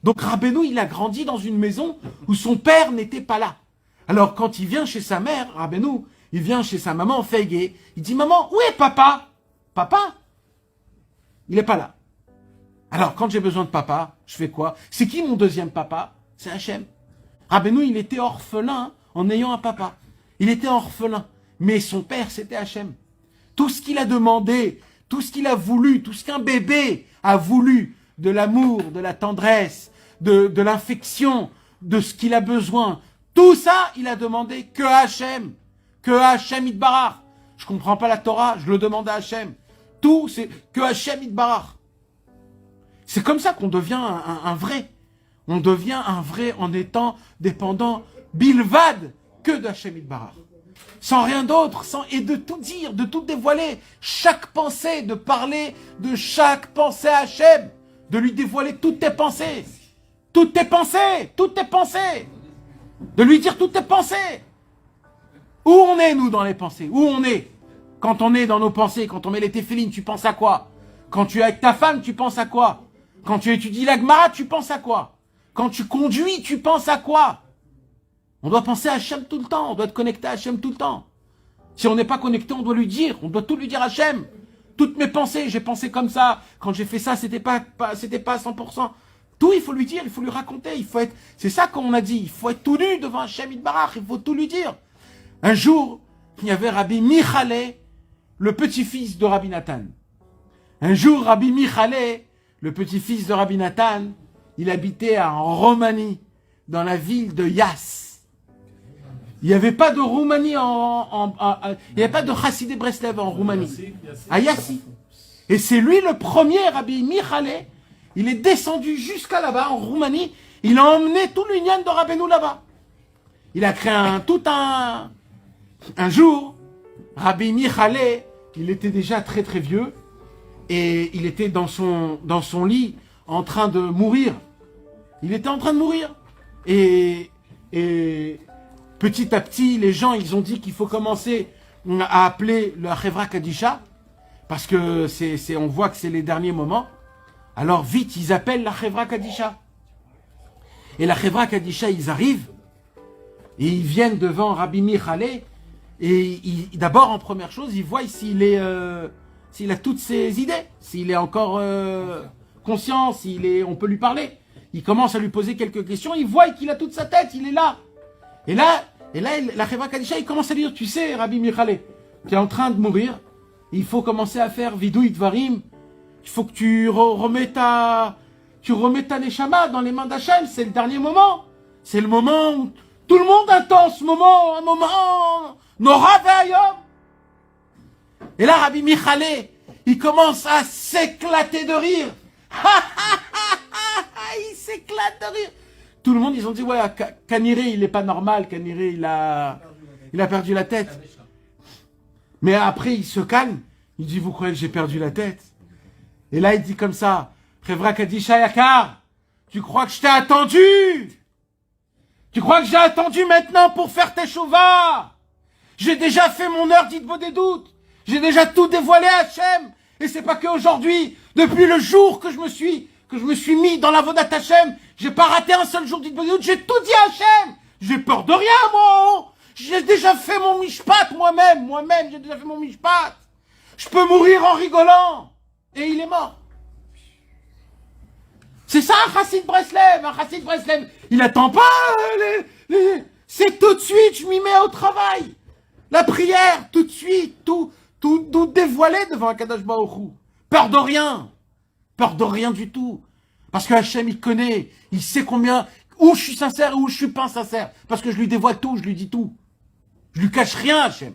Donc Rabbeinu, il a grandi dans une maison où son père n'était pas là. Alors quand il vient chez sa mère, Rabbeinu, il vient chez sa maman, Feige, il dit, maman, où est papa? Papa? Il n'est pas là. Alors quand j'ai besoin de papa, je fais quoi? C'est qui mon deuxième papa? C'est Hachem. Rabbeinu, il était orphelin en ayant un papa. Il était orphelin. Mais son père, c'était Hachem. Tout ce qu'il a demandé, tout ce qu'il a voulu, tout ce qu'un bébé a voulu, de l'amour, de la tendresse, de l'affection, de ce qu'il a besoin, tout ça, il a demandé que à Hachem. Que à Hachem Yitbarach. Je comprends pas la Torah, je le demande à Hachem. Tout, c'est que Hachem Yitbarach. C'est comme ça qu'on devient un vrai. On devient un vrai en étant dépendant, bilvad, que d'Hachem Yitbarach. Sans rien d'autre, et de tout dire, de tout dévoiler. Chaque pensée, de parler de chaque pensée à Hachem. De lui dévoiler toutes tes pensées. Toutes tes pensées, toutes tes pensées. De lui dire toutes tes pensées. Où on est, nous, dans les pensées? Où on est? Quand on est dans nos pensées, quand on met les téphilines, tu penses à quoi? Quand tu es avec ta femme, tu penses à quoi? Quand tu étudies la Gemara, tu penses à quoi? Quand tu conduis, tu penses à quoi? On doit penser à Hachem tout le temps, on doit être connecté à Hachem tout le temps. Si on n'est pas connecté, on doit lui dire, on doit tout lui dire à Hachem. Toutes mes pensées, j'ai pensé comme ça, quand j'ai fait ça, c'était pas à 100%. Tout, il faut lui dire, il faut lui raconter, il faut être... C'est ça qu'on a dit, il faut être tout nu devant Hachem Yitbarach, il faut tout lui dire. Un jour, il y avait Rabbi Michalé, le petit-fils de Rabbi Nathan. Un jour, Rabbi Michalé, le petit-fils de Rabbi Nathan, il habitait en Roumanie, dans la ville de Yass. Il n'y avait pas de Roumanie il n'y avait pas de Chassidé Breslev en Roumanie. À Yassi. Et c'est lui le premier, Rabbi Michalé. Il est descendu jusqu'à là-bas, en Roumanie. Il a emmené tout l'union de Rabbeinu là-bas. Il a créé un jour, Rabbi Michalé, il était déjà très très vieux. Et il était dans son lit, en train de mourir. Il était en train de mourir. Et petit à petit, les gens, ils ont dit qu'il faut commencer à appeler le Chevra Kadisha, parce que on voit que c'est les derniers moments. Alors vite, ils appellent la Chevra Kadisha. Et la Chevra Kadisha, ils arrivent, et ils viennent devant Rabbi Michalé, et d'abord, en première chose, ils voient s'il a toutes ses idées, s'il est encore conscient, on peut lui parler. Ils commencent à lui poser quelques questions, ils voient qu'il a toute sa tête, il est là. Et là, la Chevra Kadisha, il commence à lui dire, tu sais, Rabbi Michalé, tu es en train de mourir, il faut commencer à faire vidouit dvarim, il faut que tu remets ta neshama dans les mains d'Hachem, c'est le dernier moment. C'est le moment où tout le monde attend ce moment, un moment, Nora ve'ayom. Et là, Rabbi Michalé, il commence à s'éclater de rire. Il s'éclate de rire. Tout le monde, ils ont dit, ouais, Kaniré, il est pas normal, Kaniré, il a perdu la tête. Mais après, il se calme. Il dit, vous croyez que j'ai perdu la tête? Et là, il dit comme ça, Chevra Kadisha Yakar, tu crois que je t'ai attendu? Tu crois que j'ai attendu maintenant pour faire tes chouvas? J'ai déjà fait mon heure d'Itbo des doutes. J'ai déjà tout dévoilé à Hachem. Et c'est pas qu'aujourd'hui, depuis le jour que je me suis mis dans la Vodat Hachem, j'ai pas raté un seul jour d'Itbo des doutes, j'ai tout dit à Hachem. J'ai peur de rien, moi. J'ai déjà fait mon mishpat moi-même, j'ai déjà fait mon mishpat. Je peux mourir en rigolant. Et il est mort. C'est ça un chassid Breslev. Un chassid Breslev, il attend pas c'est tout de suite, je m'y mets au travail. La prière, tout de suite, tout dévoilé devant Akadosh Baruch Hu. Peur de rien du tout. Parce que Hachem, il connaît, il sait combien, où je suis sincère et où je suis pas sincère. Parce que je lui dévoile tout, je lui dis tout. Je lui cache rien, Hachem.